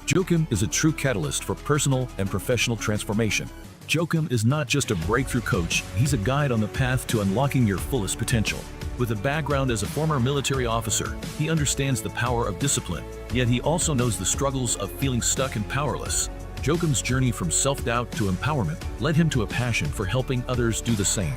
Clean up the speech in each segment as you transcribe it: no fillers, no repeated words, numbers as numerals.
Joakim is a true catalyst for personal and professional transformation. Joakim is not just a breakthrough coach, he's a guide on the path to unlocking your fullest potential. With a background as a former military officer, he understands the power of discipline, yet he also knows the struggles of feeling stuck and powerless. Joakim's journey from self-doubt to empowerment led him to a passion for helping others do the same.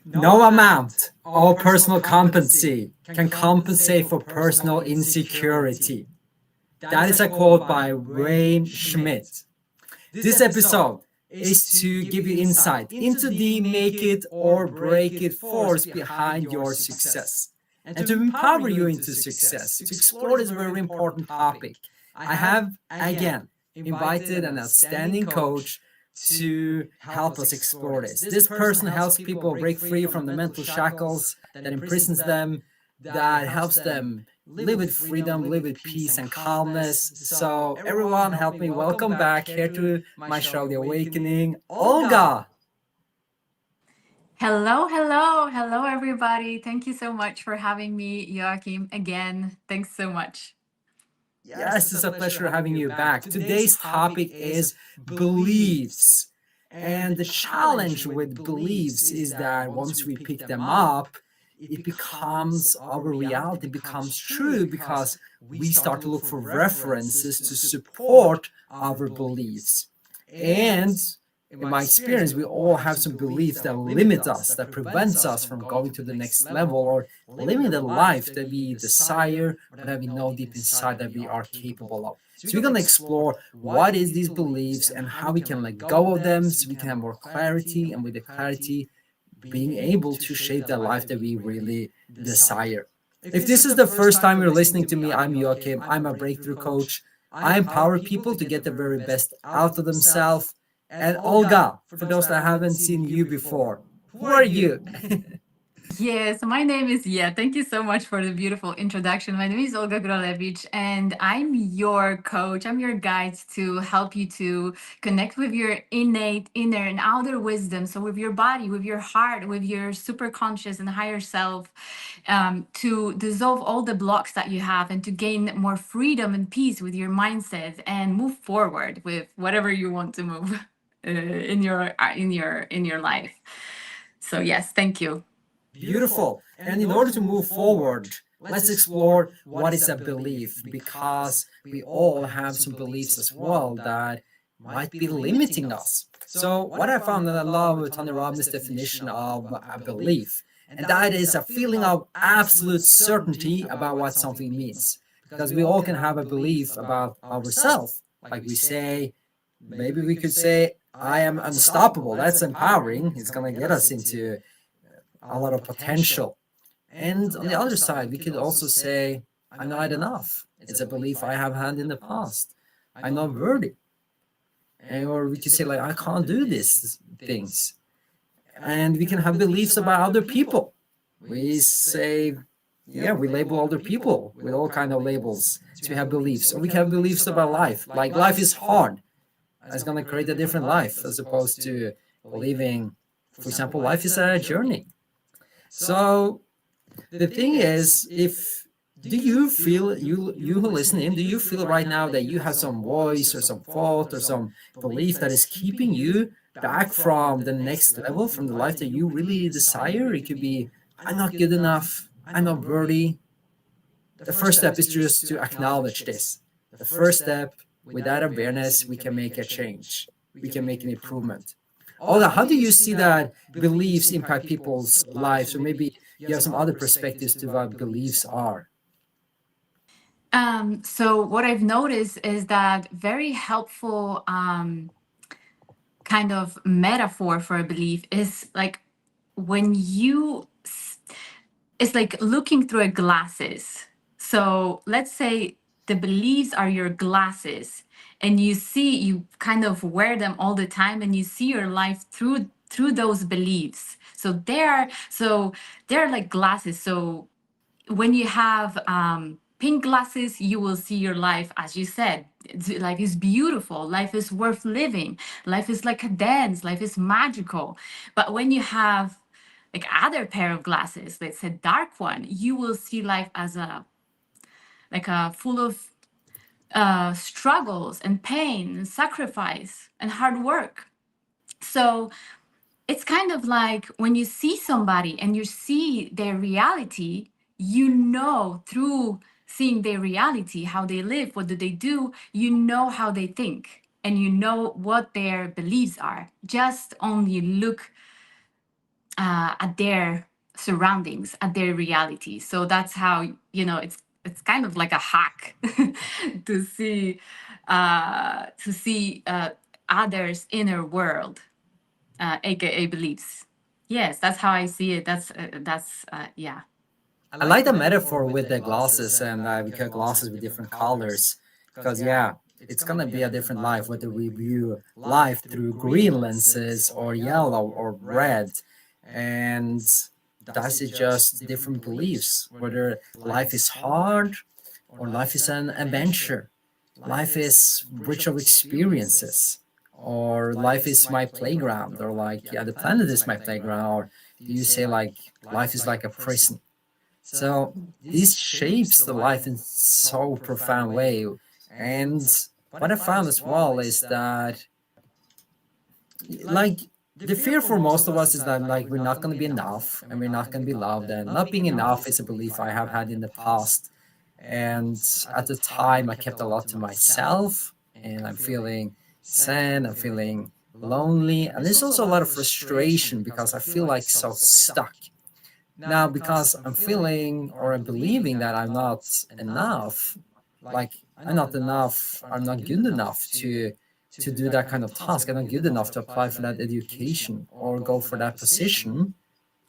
No amount of personal competency can compensate for personal insecurity. That is a quote by Wayne Schmidt. This episode is to give you insight into the make it or break it force behind your success and to empower you into success, to explore this very important topic. I have again invited an outstanding coach to help us explore this. This person helps people break free from the mental shackles that imprisons them, that helps them live with freedom, live with peace and calmness. So everyone, help me welcome back here to my show, The Awakening, Olga. Hello, everybody. Thank you so much for having me, Joakim, again. Thanks so much. Yes, it's a pleasure having you back. Today's topic is beliefs. And the challenge with beliefs is that once we pick them up, it becomes our reality, becomes true because we start to look for references to support our beliefs. And in my experience, we all have some beliefs that limit us, that prevents us from going to the next level or living the life that we desire or that we know deep inside that we are capable of. So we're going to explore what is these beliefs and how we can let go of them so we can have more clarity, and with the clarity, being able to shape the life that we really desire. If this is the first time you're listening to me, I'm Joakim. I'm a breakthrough coach. I empower people to get the very best out of themselves. And Olga, for those that haven't seen you before, who are you? Yes, my name is, thank you so much for the beautiful introduction. My name is Olga Goralewicz, and I'm your coach. I'm your guide to help you to connect with your innate, inner, and outer wisdom. So with your body, with your heart, with your superconscious and higher self, to dissolve all the blocks that you have and to gain more freedom and peace with your mindset and move forward with whatever you want to move in your life. So yes, thank you. Beautiful. And in order to move forward, let's explore what is a belief, because we all have some beliefs as well that might be limiting us. So what I found, that I love Tony Robbins' definition of a belief, and that is a feeling of absolute certainty about what something means. Because we all can have a belief about ourselves. Like we say, maybe we could say, I am unstoppable. That's empowering. It's going to get us into a lot of potential. And on the other side, we could also say, I'm not enough. It's a belief I have had in the past. I'm not worthy. Or we could say, like, I can't do these things. And we can have beliefs about other people. We say, we label other people with all kind of labels. So we have beliefs. Or we can have beliefs about life. Like, life is hard. It's going to create a different life as opposed to believing, for example, life is a journey. So the thing is, do you feel, you who listen in, do you feel right now that you have some voice or some thought or some belief that is keeping you back from the next level, from the life that you really desire? It could be, I'm not good enough, I'm not worthy. The first step is just to acknowledge this. The first step, with that awareness, we can make a change. We can make an improvement. Olga, how do you see that beliefs impact people's lives? Or maybe you have some other perspectives to what beliefs are. So what I've noticed is that very helpful kind of metaphor for a belief is like when it's like looking through a glasses. So let's say the beliefs are your glasses, and you kind of wear them all the time, and you see your life through those beliefs. So they're like glasses. So when you have pink glasses, you will see your life, as you said, life is beautiful, life is worth living, life is like a dance, life is magical. But when you have like other pair of glasses, let's say dark one, you will see life as a like a full of struggles and pain and sacrifice and hard work. So it's kind of like when you see somebody and you see their reality, you know through seeing their reality, how they live, what do they do, you know how they think and you know what their beliefs are. Just only look at their surroundings, at their reality. So that's how, you know, it's kind of like a hack to see others' inner world, aka beliefs. Yes, that's how I see it. That's yeah. I like the metaphor with the glasses and because glasses with different colors. Because yeah, it's gonna be a different life whether we view life through green lenses or yellow or red, and that's it just different beliefs. Whether life is hard or life is an adventure, life is rich of experiences, or life is my playground, or like yeah, the planet is my playground, or do you say like life is like a prison? So this shapes the life in so profound way. And what I found as well is that like the fear for most of us is that like we're not going to be enough and we're not going to be loved, and not being enough is a belief I have had in the past. And at the time I kept a lot to myself, and I'm feeling sad, I'm feeling lonely, and there's also a lot of frustration because I feel like so stuck. Now, because I'm feeling or I'm believing that I'm not enough, like I'm not enough, I'm not good enough to do that kind of task. I'm not good enough to apply for that education or go for that position.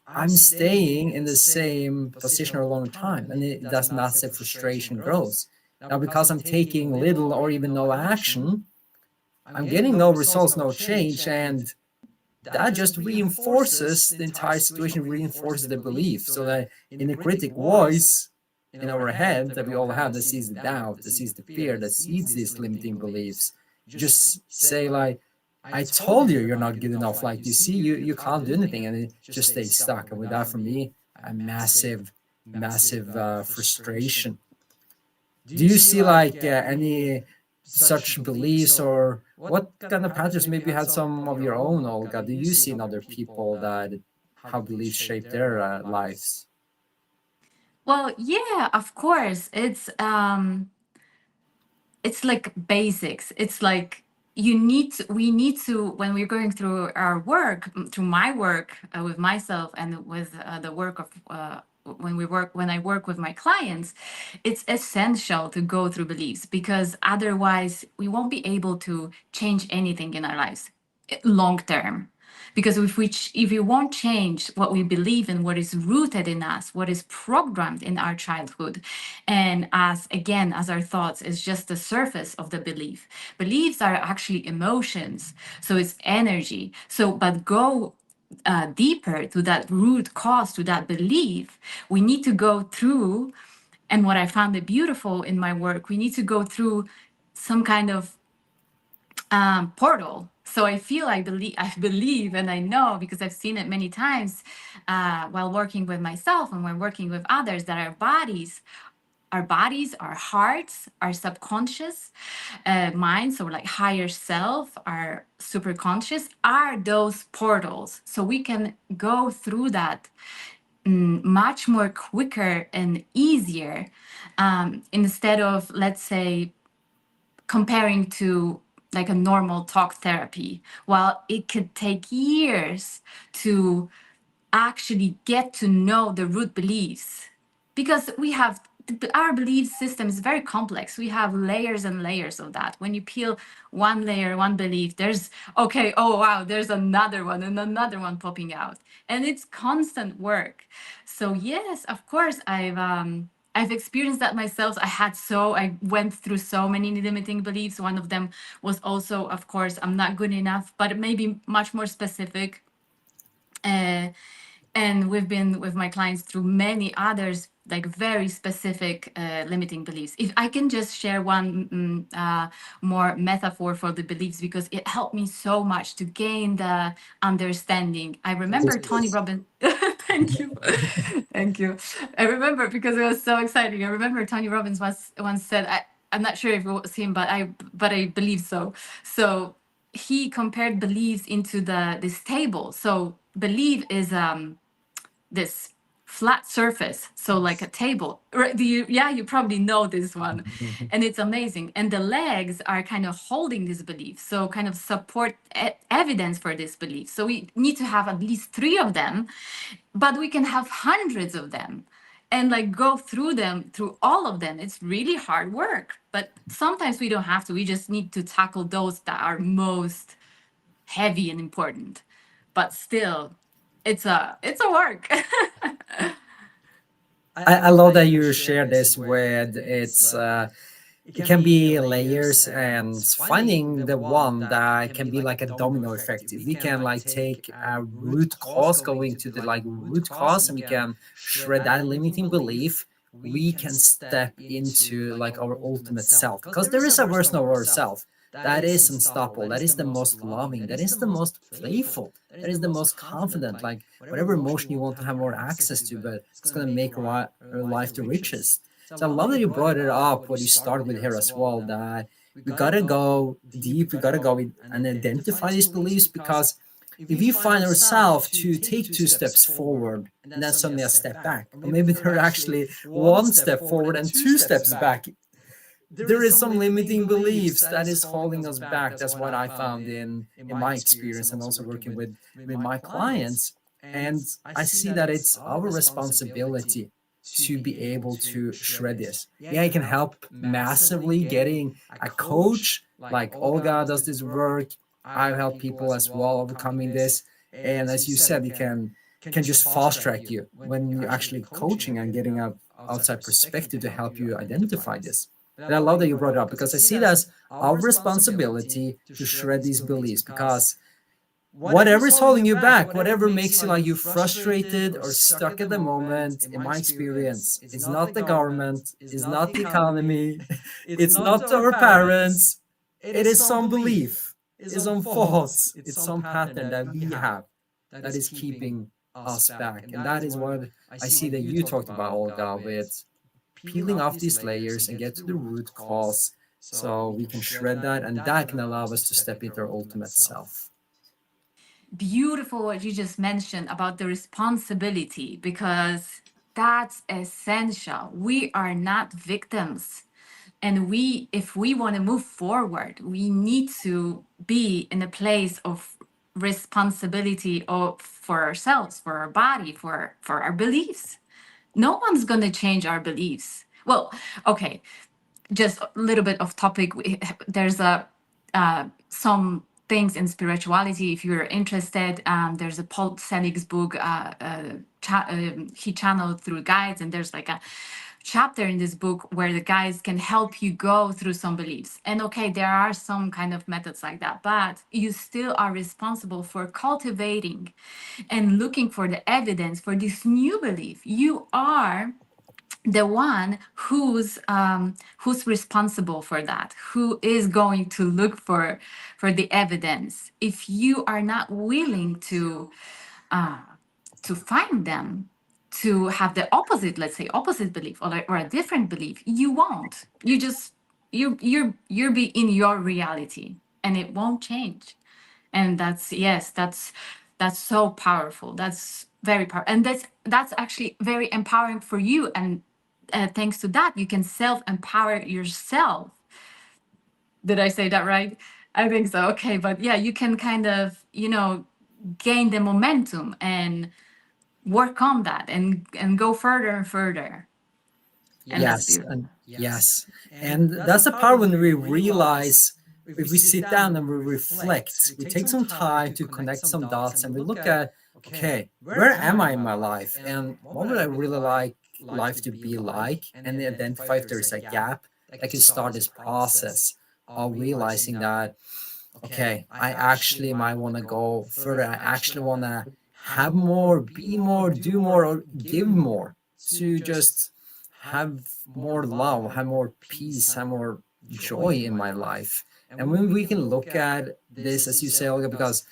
I'm staying in the same position for a long time, and that massive frustration grows. Now, because I'm taking little or even no action, I'm getting no results, no change, and that just reinforces the entire situation, reinforces the belief. So that in a critic voice in our head that we all have, that sees the doubt, that sees the fear, that sees these limiting beliefs, just say like, I told you you're not good enough. Like you see, you can't do anything, and it just stays stuck. And with that, for me, a massive frustration. Do you see like any such beliefs, or what kind of patterns? Maybe you had some of your own, Olga. Do you see in other people that how beliefs shape their lives? Well, yeah, of course. It's like basics. It's like we need to, when we're going through our work, through my work with myself and with the work of when I work with my clients, it's essential to go through beliefs, because otherwise we won't be able to change anything in our lives long term. Because if we won't change what we believe in, what is rooted in us, what is programmed in our childhood, and as again as our thoughts is just the surface of the belief. Beliefs are actually emotions, so it's energy. So, but go deeper to that root cause, to that belief, we need to go through. And what I found it beautiful in my work, we need to go through some kind of portal. So I believe, and I know because I've seen it many times while working with myself and when working with others, that our bodies, our hearts, our subconscious minds, or like higher self, our superconscious, are those portals. So we can go through that much more quicker and easier, instead of, let's say, comparing to like a normal talk therapy. While it could take years to actually get to know the root beliefs, because our belief system is very complex. We have layers and layers of that. When you peel one layer, one belief, there's okay, oh wow, there's another one and another one popping out, and it's constant work. So yes, of course, I've experienced that myself. I went through so many limiting beliefs. One of them was also, of course, I'm not good enough, but maybe much more specific. Uh, and we've been with my clients through many others, like very specific limiting beliefs. If I can just share one more metaphor for the beliefs, because it helped me so much to gain the understanding. I remember Tony Robbins. Thank you. Thank you. I remember because it was so exciting. I remember Tony Robbins once said, I'm not sure if it was him, but I believe so. So he compared beliefs into this table. So belief is this flat surface, so like a table, right? Yeah, you probably know this one. And it's amazing, and the legs are kind of holding this belief, so kind of support evidence for this belief. So we need to have at least 3 of them, but we can have hundreds of them and like go through all of them. It's really hard work, but sometimes we don't have to. We just need to tackle those that are most heavy and important. But still, it's a work. I love that you share this with it can be layers and finding the one that can be like a domino effect. If we can like take a root cause, going to the like root cause, and we can shred that limiting belief, we can step into like our ultimate self, because there is a version of ourselves that is unstoppable, that is the most loving, that is the most playful, that is the most confident, like whatever emotion you want to have more access to, but it's going to make our life the richest. So I love that you brought it up, what you started with here as well, that we gotta go deep, we gotta go and identify these beliefs, because if we find ourselves to take 2 steps forward and then suddenly a step back, or maybe they're actually 1 step forward and 2 steps back, there is some limiting beliefs that is holding us back. That's what I found in my experience, and also working with my clients. And I see that it's our responsibility to be able to shred this. Yeah, it can help massively getting a coach like Olga does this work. I've helped people as well overcoming this. And as you said, it can just fast track you when you're actually coaching and getting a outside perspective to help you identify this. And I love that you brought it up, because I see it as our responsibility to shred these beliefs, because whatever is holding you back, whatever makes you like you frustrated or stuck at the moment, in my experience, it's not the government, it's not the economy, it's not our parents, it is some belief, it's some thoughts, it's some pattern that we have that is keeping us back. And that is what I see that you talked about, Olga, with peeling off these layers and get to the root cause, so we can shred that, and that can allow us to step into our ultimate self. Beautiful what you just mentioned about the responsibility, because that's essential. We are not victims. And if we want to move forward, we need to be in a place of responsibility for ourselves, for our body, for our beliefs. No one's going to change our beliefs. Well, okay, just a little bit off topic. There's some things in spirituality. If you're interested, there's a Paul Selig's book. He channeled through guides, and there's like a chapter in this book where the guides can help you go through some beliefs. And okay, there are some kind of methods like that, but you still are responsible for cultivating and looking for the evidence for this new belief. You are the one who's responsible for that, who is going to look for the evidence. If you are not willing to find them, to have the opposite, let's say opposite belief, or a different belief, you won't. You just you're be in your reality, and it won't change. And that's so powerful. That's very powerful, and that's actually very empowering for you. And thanks to that, you can self-empower yourself. Did I say that right? I think so. Okay, but yeah, you can kind of gain the momentum and work on that, and go further and further. And that's Yes, beautiful. and yes, and that's the part when we realize, if we sit down and we reflect, we take some time to connect some dots, and we look at, okay, where am I in my life, and what would I really like life to be like, and identify if there's a gap that can start this process of realizing that, okay, I actually might want to go further. I actually want to have more, be more, do more, or give more, to just have more love, have more peace, have more joy in my life. And when we can look at this, as you say, Olga, because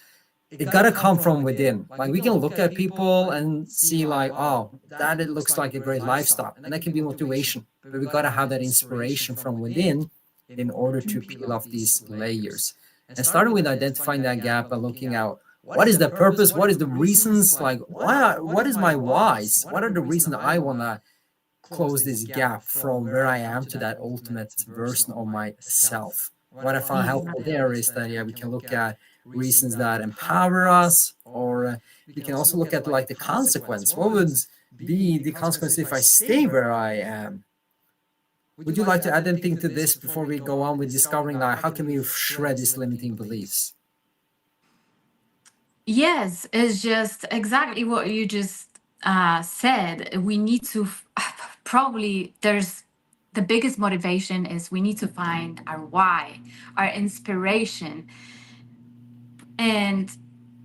it gotta come from within. Like we can look at people and see like, oh, that it looks like a great lifestyle, and that can be motivation. But we gotta have that inspiration from within in order to peel off these layers. And starting with identifying that gap and looking out, what is the purpose? What is the reasons? Like, what is my whys? What are the reasons I wanna close this gap from where I am to that ultimate version of myself? What I found helpful there is that yeah, we can look at reasons that empower us, or we can also look at like the consequence. What would be the consequence if I stay where I am? Would you like to add anything to this before we go on with discovering like how can we shred these limiting beliefs? Yes, it's just exactly what you just said. We need to probably there's the biggest motivation is we need to find our why, our inspiration, and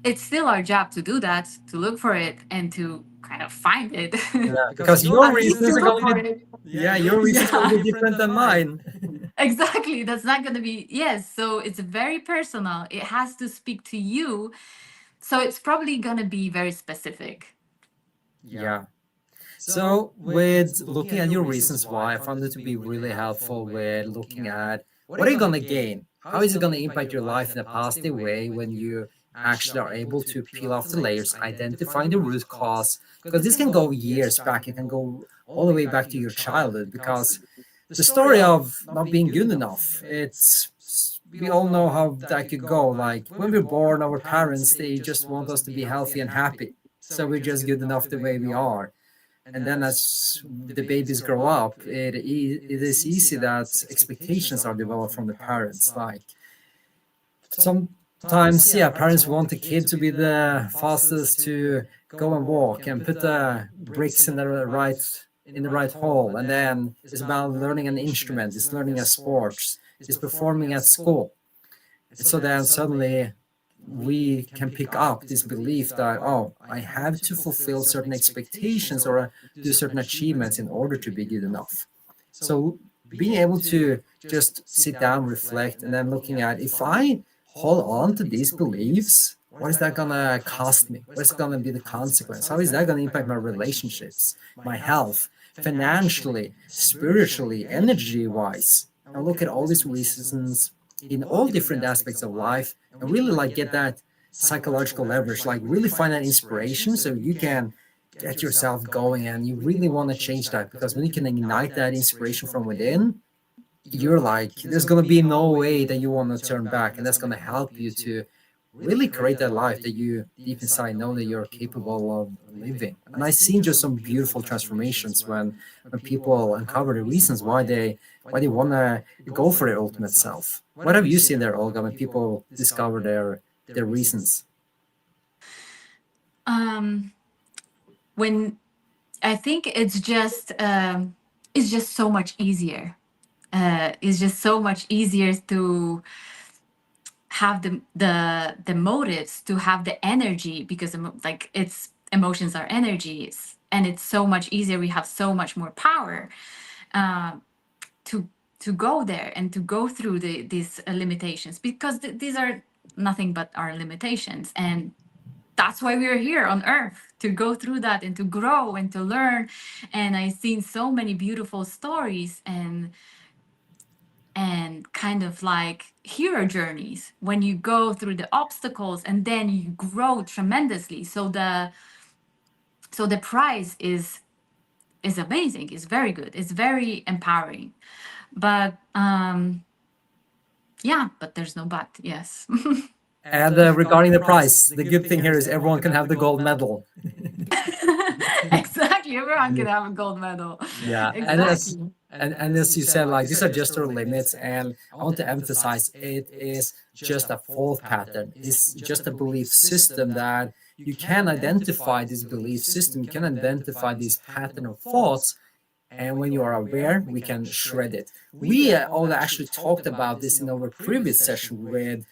it's still our job to do that, to look for it and to kind of find it. Yeah, because your At least reasons to are look going for to it. yeah, your reasons are going to Yeah. be different than mine. Exactly. That's not going to be, yes. So it's very personal. It has to speak to you. So it's probably going to be very specific. Yeah. So, with looking at your reasons why, I found it to be really helpful with looking at what are you going to gain? How is it going to impact your life in a positive way when you actually are able to peel off the layers, identifying the root cause? Because this can go years back, it can go all the way back to your childhood. Because the story of not being good enough, we all know how that could go. Like when we're born, our parents, they just want us to be healthy and happy. So we're just good enough the way we are. And then as the babies grow up, it is easy that expectations are developed from the parents. Like sometimes, yeah, parents want the kid to be the fastest to go and walk and put the bricks in the right hole. And then it's about learning an instrument, it's learning a sport, it's performing at school. And so then suddenly we can pick up this belief that, oh, I have to fulfill certain expectations or do certain achievements in order to be good enough. So being able to just sit down, reflect, and then looking at if I hold on to these beliefs, what is that gonna cost me? What's gonna be the consequence? How is that gonna impact my relationships, my health, financially, spiritually, energy wise? And look at all these reasons in all different aspects of life and really like get that psychological leverage, like really find that inspiration so you can get yourself going and you really want to change that, because when you can ignite that inspiration from within, you're like there's going to be no way that you want to turn back, and that's going to help you to really create that life that you deep inside know that you're capable of living. And I've seen just some beautiful transformations when people uncover the reasons why they want to go for their ultimate self. What have you seen there, Olga, when people discover their reasons? When I think it's just so much easier. It's just so much easier to have the motives, to have the energy, because like it's emotions are energies, and it's so much easier. We have so much more power to go there and to go through these limitations, because these are nothing but our limitations, and that's why we're here on earth, to go through that and to grow and to learn. And I've seen so many beautiful stories and kind of like hero journeys when you go through the obstacles and then you grow tremendously. So the prize is amazing, it's very good, it's very empowering. But yeah, but there's no but. Yes. And regarding the prize, the good thing here is everyone can have the gold medal. Exactly, everyone can have a gold medal. Yeah, Exactly. and as you said, like these are just our limits, and I want to emphasize it is just a thought pattern. It's just a belief system that you can identify this belief system, you can identify this pattern of thoughts, and when you are aware, we can shred it. We all actually talked about this in our previous session with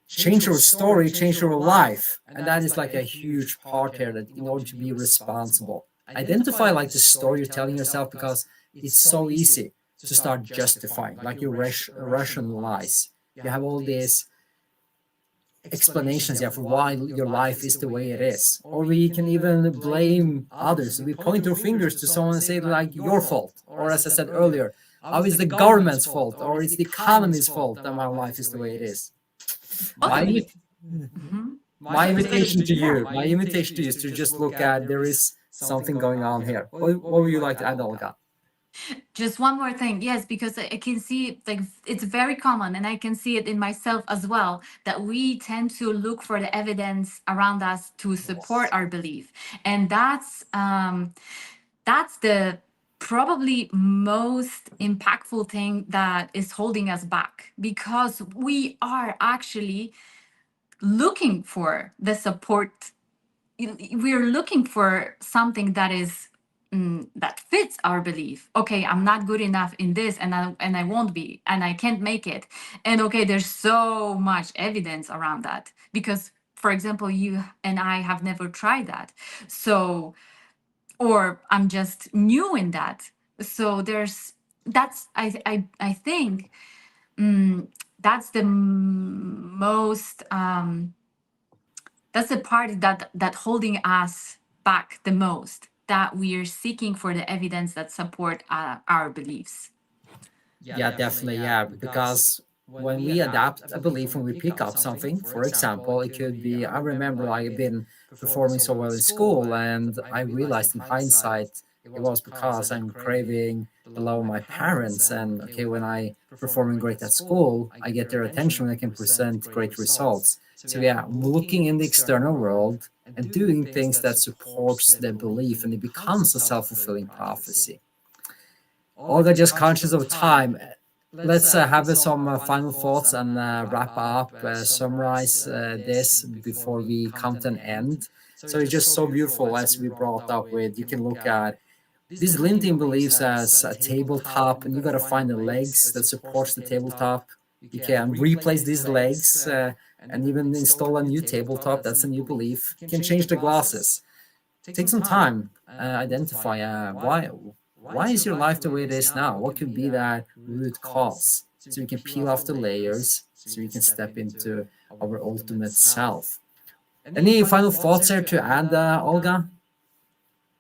change your story, change your life. And that is like a huge part here, that in order to be responsible, identify like the story you're telling yourself, because it's so easy to start justifying, like you rationalize. You have all this explanations, yeah, for why your life is the way it is. Or we can even blame others. We point our fingers to someone and say like your fault. Or as I said earlier, oh, it's the government's fault or it's the economy's fault that my life is the way it is. My Totally. Mhm. my invitation to Yeah. you, my invitation to you is to just look at there is something going on here. What would you like to add, Olga? Just one more thing. Yes, because I can see like it's very common and I can see it in myself as well that we tend to look for the evidence around us to support Yes. our belief. And that's the probably most impactful thing that is holding us back because we are actually looking for the support. We're looking for something that is that fits our belief. Okay, I'm not good enough in this and I won't be and I can't make it. And okay, there's so much evidence around that because for example you and I have never tried that. So or I'm just new in that. So there's that's I think that's the most that's the part that holding us back the most, that we are seeking for the evidence that support our beliefs. Yeah, definitely. Yeah, because when we adapt a belief, when we pick up something, for example, it could be, I remember I've been performing so well in school, and I realized in hindsight it was because I'm craving the love of my parents. And okay, when I performing great at school, I get their attention when I can present great results. So yeah, looking in the external world and doing things that supports their belief, and it becomes a self-fulfilling prophecy. Olga, just conscious of time, let's have some final thoughts and wrap up, summarize this before we come to an end. So it's just so beautiful as we brought up with, you can look at these limiting beliefs as a tabletop and you got to find the legs that supports the tabletop. You can replace these legs and even install a new tabletop. That's a new belief. You can change the glasses. Take some time, identify why is your life the way it is now? What could be that root cause? So we can peel off the layers so we can step into our ultimate self. Any final thoughts here to add, Olga?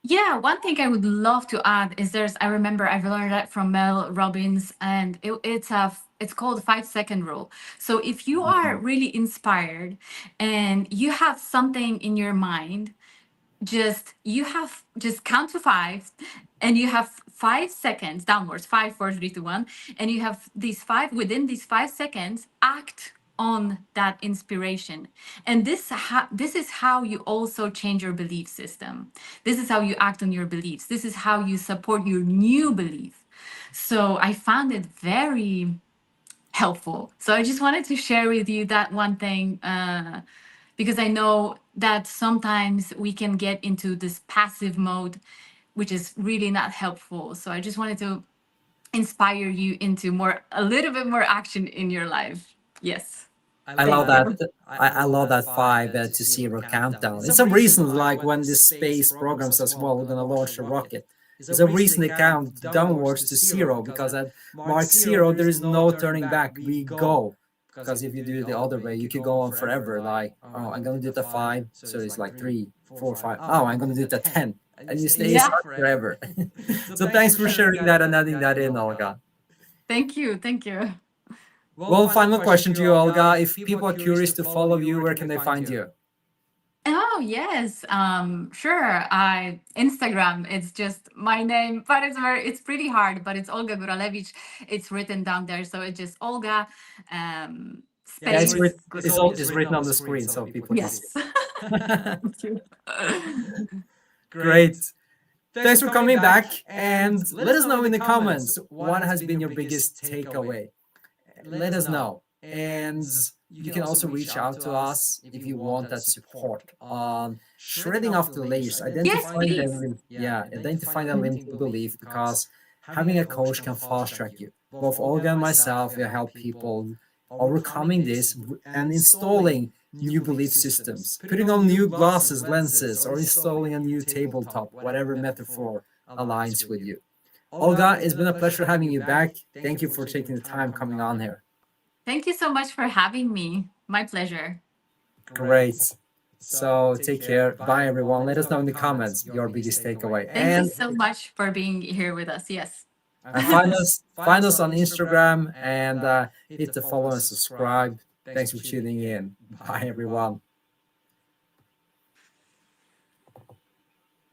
Yeah, one thing I would love to add is I remember I've learned that from Mel Robbins, and it's called 5 second rule. So if you are Mhm. really inspired and you have something in your mind, just count to five and you have 5 seconds downwards, 5 4 3 2 1, and you have these five within these 5 seconds act on that inspiration. And this is how you also change your belief system. This is how you act on your beliefs. This is how you support your new belief. So I found it very helpful. So I just wanted to share with you that one thing, because I know that sometimes we can get into this passive mode, which is really not helpful. So I just wanted to inspire you into a little bit more action in your life. Yes. I love Thank that. you. I love that 5 to 0 countdown. It's some reasons like when the space programs as well, we're gonna launch a rocket. There's a reason they count downwards to 0 because at Mark 0 there is no turning back. We go. Because if you do it the other way, you could go on forever. Like, oh, I'm gonna do it at 5, so it's like 3, 4, 5. Oh, I'm gonna do it at 10, and you stay Yeah. stuck forever. So thanks for sharing that and adding that in, Olga. Thank you. Thank you. Well, final question to you, Olga. If people are curious to follow you, where can they find you? Oh yes, sure. I Instagram. It's just my name, but it's pretty hard. But it's Olga Goralewicz. It's written down there, so it's just Olga, Yeah, it's space. it's written on the screen so people can see Yes. it. Thank you. Great. Thanks for coming back and let us know in the comments what has been your biggest takeaway. Let us know. And you can also reach out to us if you want that support on shredding off the layers, Yes, identifying please. identifying the limiting belief because having a coach can fast track you. Both Olga and myself, we help people overcoming this and installing new belief systems, putting on new glasses, lenses, or installing a new tabletop, whatever metaphor aligns with you. Olga, it's been a pleasure having you back. Thank you for taking the time coming on here. Thank you so much for having me. My pleasure. Great. So take care. Bye, everyone. Let us know in the comments your biggest takeaway. Thank you so much for being here with us. Yes. And find us on Instagram and hit the follow and subscribe. Thanks for tuning in. Bye, everyone.